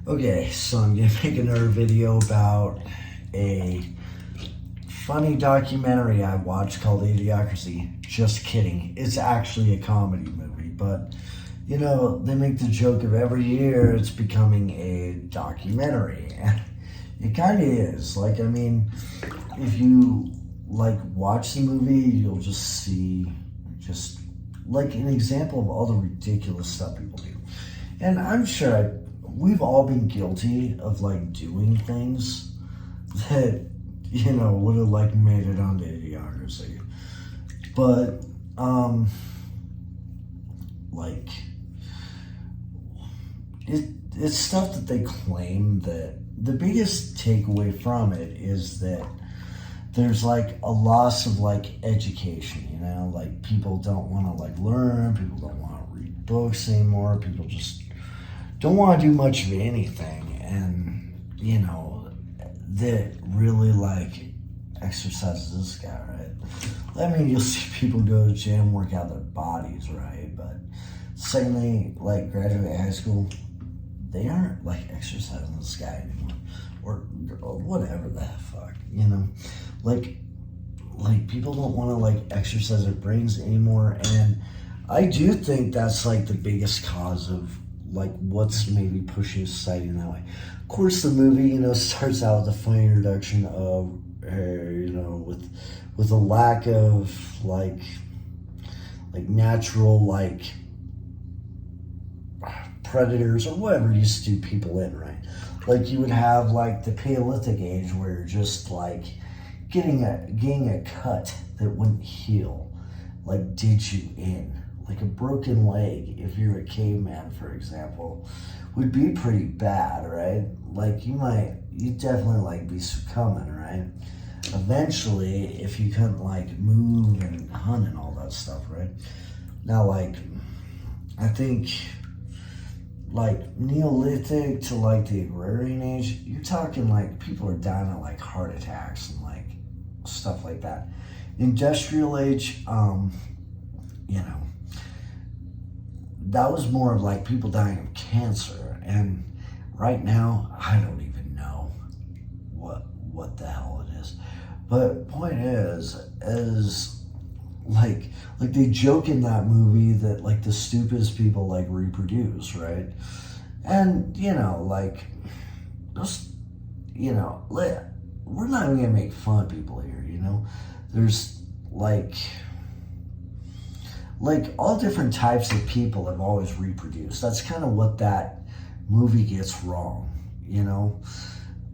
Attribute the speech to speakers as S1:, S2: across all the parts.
S1: Okay, so I'm gonna make another video about a funny documentary I watched called Idiocracy. Just kidding. It's actually a comedy movie, but you know, they make the joke of every year it's becoming a documentary. And it kind of is. Like, I mean, if you like watch the movie, you'll just see just like an example of all the ridiculous stuff people do. And I'm sure we've all been guilty of like doing things that, you know, would have like made it onto Idiocracy. But, like, it's stuff that they claim that the biggest takeaway from it is that there's like a loss of like education, you know, like people don't want to like learn, people don't want to read books anymore, people just don't want to do much of anything. And, you know, that really like exercises this guy, right? I mean, you'll see people go to the gym, work out their bodies, right? But second they like graduate high school, they aren't like exercising this guy anymore, or whatever the fuck, you know, like people don't want to like exercise their brains anymore. And I do think that's like the biggest cause of like what's maybe pushing society in that way. Of course, the movie, you know, starts out with a funny introduction of, you know, with a lack of like natural like predators or whatever used to do people in, right? Like you would have like the Paleolithic age where you're just like getting a cut that wouldn't heal, like did you in. Like a broken leg, if you're a caveman, for example, would be pretty bad, right? Like you'd definitely like be succumbing, right? Eventually, if you couldn't like move and hunt and all that stuff, right? Now, like, I think like Neolithic to like the agrarian age, you're talking like people are dying of like heart attacks and like stuff like that. Industrial age, you know, that was more of like people dying of cancer. And right now, I don't even know what the hell it is. But point is like they joke in that movie that like the stupidest people like reproduce, right? And you know, like just, you know, we're not even gonna make fun of people here, you know. There's like all different types of people have always reproduced. That's kind of what that movie gets wrong, you know?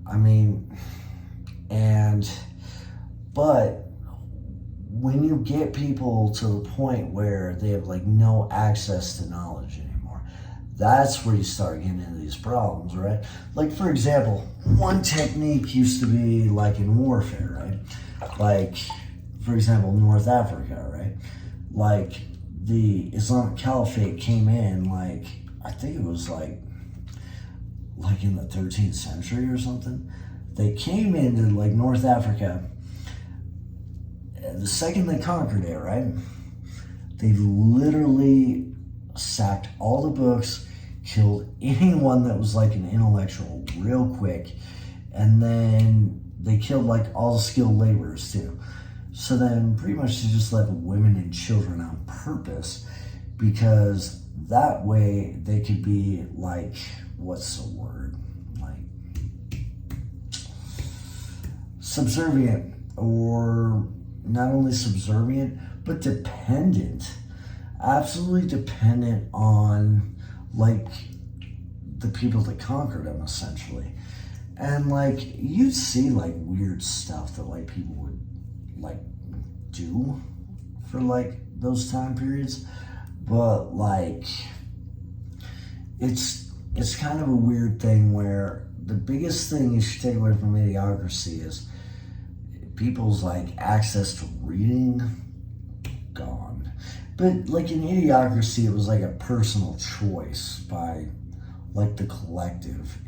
S1: I mean, but when you get people to the point where they have like no access to knowledge anymore, that's where you start getting into these problems, right? Like, for example, one technique used to be like in warfare, right? Like, for example, North Africa, right? Like, the Islamic Caliphate came in, like, I think it was like in the 13th century or something. They came into like North Africa. The second they conquered it, right? They literally sacked all the books, killed anyone that was like an intellectual real quick, and then they killed like all the skilled laborers too. So then pretty much they just left women and children on purpose, because that way they could be like, what's the word? Like subservient, or not only subservient, but dependent. Absolutely dependent on like the people that conquered them, essentially. And like you'd see like weird stuff that like people would like do for like those time periods, but like it's kind of a weird thing where the biggest thing you should take away from Idiocracy is people's like access to reading gone. But like in Idiocracy, it was like a personal choice by like the collective.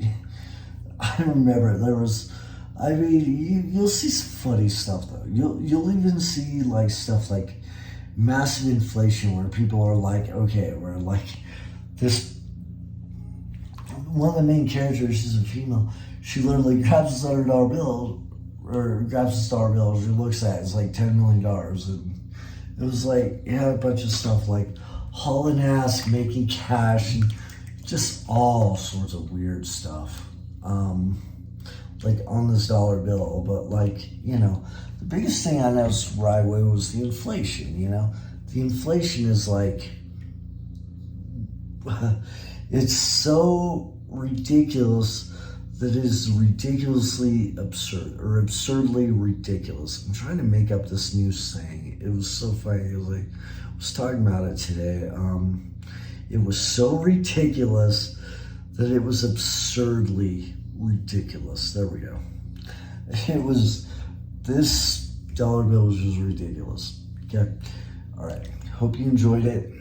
S1: I remember there was, I mean, you'll see some funny stuff though. You'll even see like stuff like massive inflation where people are like, okay, we're like this one of the main characters, she's a female, she literally grabs this $100 bill, or grabs a $1 bill, she looks at it, it's like $10 million. And it was like, it had a bunch of stuff like hauling ass, making cash, and just all sorts of weird stuff. Like on this $1 bill, but like, you know, the biggest thing I noticed right away was the inflation, you know? The inflation is like, it's so ridiculous that it is ridiculously absurd, or absurdly ridiculous. I'm trying to make up this new saying. It was so funny. It was like, I was talking about it today. It was so ridiculous that it was absurdly ridiculous. There we go. It was, this $1 bill was just ridiculous. Okay. All right. Hope you enjoyed it.